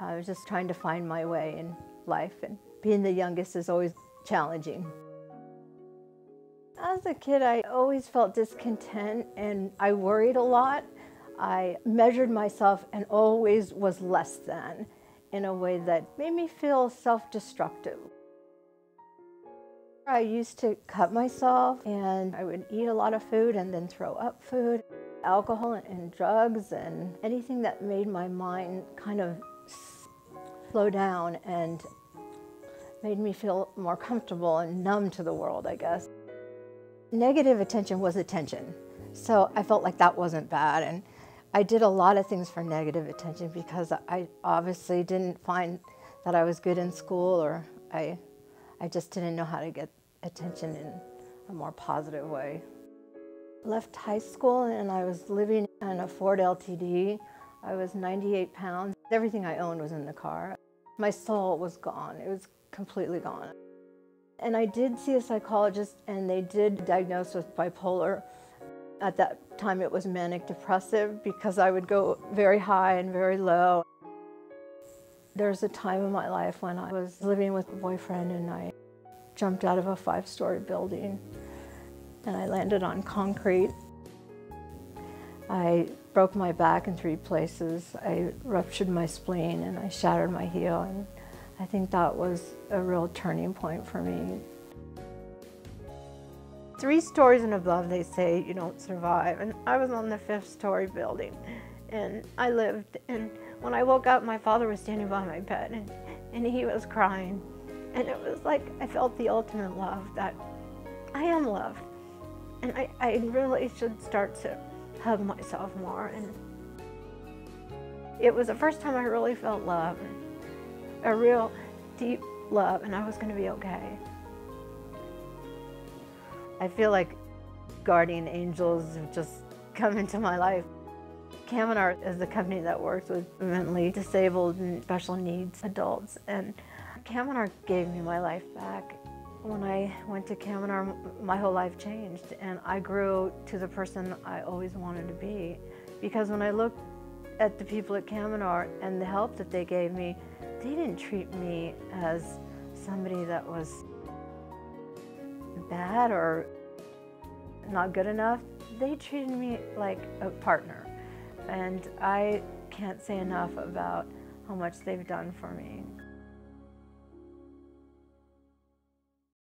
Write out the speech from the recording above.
I was just trying to find my way in life, and being the youngest is always challenging. As a kid, I always felt discontent and I worried a lot. I measured myself and always was less than in a way that made me feel self-destructive. I used to cut myself and I would eat a lot of food and then throw up food. Alcohol and drugs and anything that made my mind kind of slow down and made me feel more comfortable and numb to the world, I guess. Negative attention was attention, so I felt like that wasn't bad. And I did a lot of things for negative attention because I obviously didn't find that I was good in school, or I just didn't know how to get attention in a more positive way. Left high school and I was living in a Ford LTD. I was 98 pounds. Everything I owned was in the car. My soul was gone. It was completely gone. And I did see a psychologist and they did diagnose with bipolar. At that time it was Manic Depressive because I would go very high and very low. There was a time in my life when I was living with a boyfriend and I jumped out of a 5-story building and I landed on concrete. I broke my back in 3 places. I ruptured my spleen and I shattered my heel, and I think that was a real turning point for me. 3 stories and above, they say you don't survive, and I was on the 5th-story building and I lived, and when I woke up my father was standing by my bed and he was crying, and it was like I felt the ultimate love, that I am loved. And I really should start to hug myself more. And it was the first time I really felt love, a real deep love, and I was going to be okay. I feel like guardian angels have just come into my life. Kaminar is the company that works with mentally disabled and special needs adults, and Kaminar gave me my life back. When I went to Kaminar, my whole life changed, and I grew to the person I always wanted to be. Because when I looked at the people at Kaminar and the help that they gave me, they didn't treat me as somebody that was bad or not good enough. They treated me like a partner, and I can't say enough about how much they've done for me.